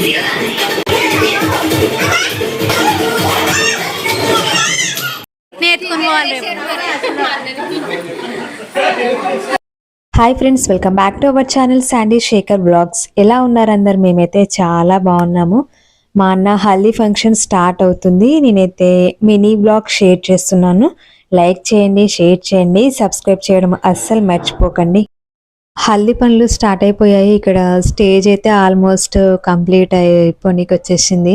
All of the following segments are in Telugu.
Hi friends, welcome back to our channel Sandy Shekhar blogs. ఎలా ఉన్నారు అందరు? మేమైతే చాలా బాగున్నాము. మా అన్న హల్దీ ఫంక్షన్ స్టార్ట్ అవుతుంది. నేనైతే మినీ బ్లాగ్ షేర్ చేస్తున్నాను. లైక్ చేయండి, షేర్ చేయండి, సబ్స్క్రైబ్ చేయడం అస్సలు మర్చిపోకండి. హల్దీ పనులు స్టార్ట్ అయిపోయాయి. ఇక్కడ స్టేజ్ అయితే ఆల్మోస్ట్ కంప్లీట్ అయిపోనికి వచ్చేసింది.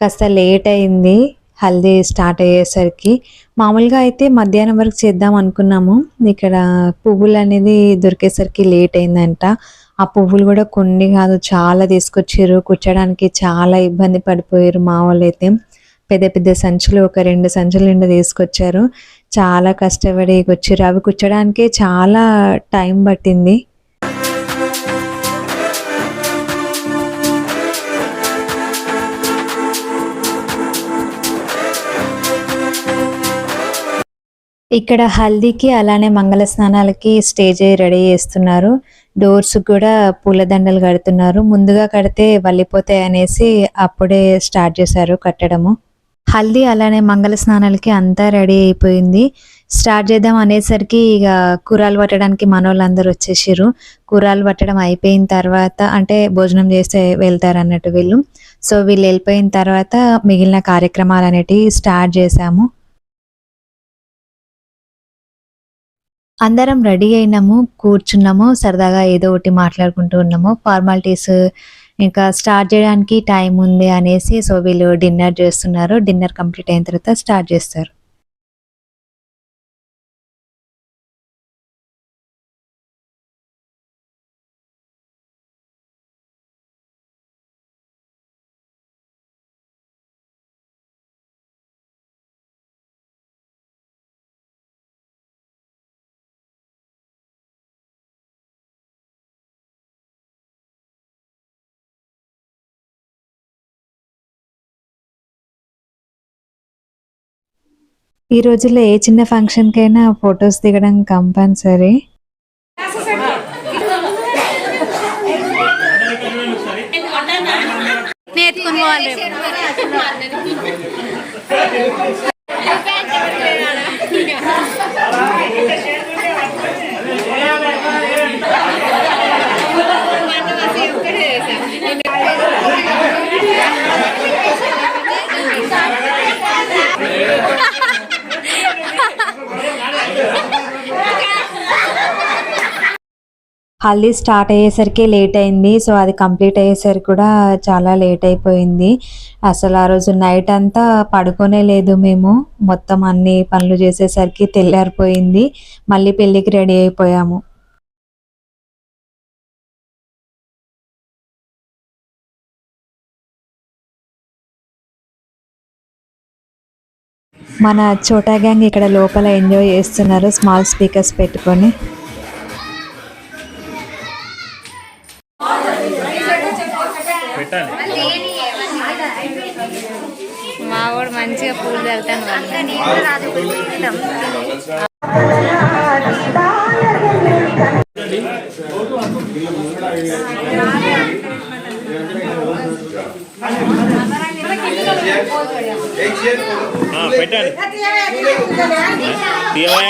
కాస్త లేట్ అయింది హల్దీ స్టార్ట్ అయ్యేసరికి. మామూలుగా అయితే మధ్యాహ్నం వరకు చేద్దాం అనుకున్నాము. ఇక్కడ పువ్వులు అనేది దొరికేసరికి లేట్ అయిందంట. ఆ పువ్వులు కూడా కొన్ని కాదు, చాలా తీసుకొచ్చారు. కూర్చోడానికి చాలా ఇబ్బంది పడిపోయారు మా వాళ్ళు అయితే. పెద్ద పెద్ద సంచులు, ఒక 2 సంచుల నిండా తీసుకొచ్చారు. చాలా కష్టపడి వచ్చారు. అవి కూర్చోడానికే చాలా టైం పట్టింది. ఇక్కడ హల్దీకి అలానే మంగళ స్నానాలకి స్టేజ్ రెడీ చేస్తున్నారు. డోర్స్ కూడా పూలదండలు కడుతున్నారు. ముందుగా కడితే వల్లిపోతాయి అనేసి అప్పుడే స్టార్ట్ చేశారు కట్టడము. హల్దీ అలానే మంగళ స్నానాలకి అంతా రెడీ అయిపోయింది. స్టార్ట్ చేద్దాం అనేసరికి ఇక కూరలు పట్టడానికి మనోళ్ళందరూ వచ్చేసారు. కూరలు పట్టడం అయిపోయిన తర్వాత, అంటే భోజనం చేస్తే వెళ్తారు అన్నట్టు వీళ్ళు. సో వీళ్ళు వెళ్ళిపోయిన తర్వాత మిగిలిన కార్యక్రమాలు అనేటివి స్టార్ట్ చేశాము. అందరం రెడీ అయినాము, కూర్చున్నాము, సరదాగా ఏదో ఒకటి మాట్లాడుకుంటూ ఉన్నాము. ఫార్మాలిటీస్ ఇంకా స్టార్ట్ చేయడానికి టైం ఉంది అనేసి సో వీళ్ళు డిన్నర్ చేస్తున్నారు. డిన్నర్ కంప్లీట్ అయిన తర్వాత స్టార్ట్ చేస్తారు. ఈ రోజుల్లో ఏ చిన్న ఫంక్షన్కైనా ఫొటోస్ దిగడం కంపల్సరీ. హల్దీ స్టార్ట్ అయ్యేసరికి లేట్ అయింది. సో అది కంప్లీట్ అయ్యేసరికి కూడా చాలా లేట్ అయిపోయింది. అసలు ఆ రోజు నైట్ అంతా పడుకోనే లేదు మేము. మొత్తం అన్ని పనులు చేసేసరికి తెల్లారిపోయింది. మళ్ళీ పెళ్ళికి రెడీ అయిపోయాము. మన చోటా గ్యాంగ్ ఇక్కడ లోపల ఎంజాయ్ చేస్తున్నారు స్మాల్ స్పీకర్స్ పెట్టుకొని. మా వాడు మంచిగా పూలు వెళ్తాను. పెట్టండి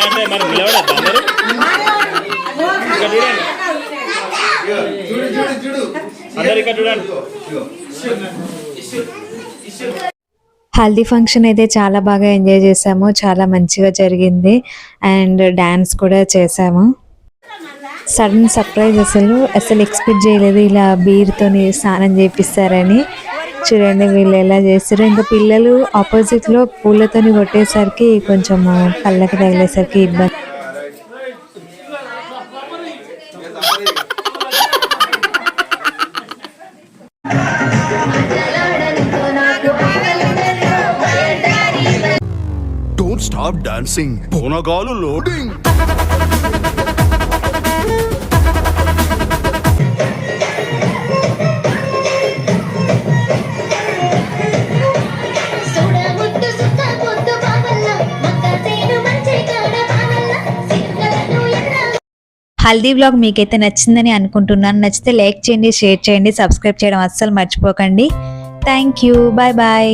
అంటే మరి నిలబడద్దు అందరూ. అందరు ఇక్కడ చూడండి. హల్దీ ఫంక్షన్ అయితే చాలా బాగా ఎంజాయ్ చేసాము. చాలా మంచిగా జరిగింది అండ్ డ్యాన్స్ కూడా చేసాము. సడన్ సర్ప్రైజ్, అసలు ఎక్స్పెక్ట్ చేయలేదు ఇలా బీర్తోని స్నానం చేపిస్తారని. చూడండి వీళ్ళు ఎలా చేస్తారు. ఇంకా పిల్లలు ఆపోజిట్లో పూలతోని కొట్టేసరికి కొంచెం కళ్ళకి తగిలేసరికి ఇబ్బంది. Don't stop dancing. Ponagalu loading. Haldi vlog మీకైతే నచ్చిందని అనుకుంటున్నాను. నచ్చితే లైక్ చేయండి, షేర్ చేయండి, సబ్స్క్రైబ్ చేయడం అస్సలు మర్చిపోకండి. Thank you. Bye bye.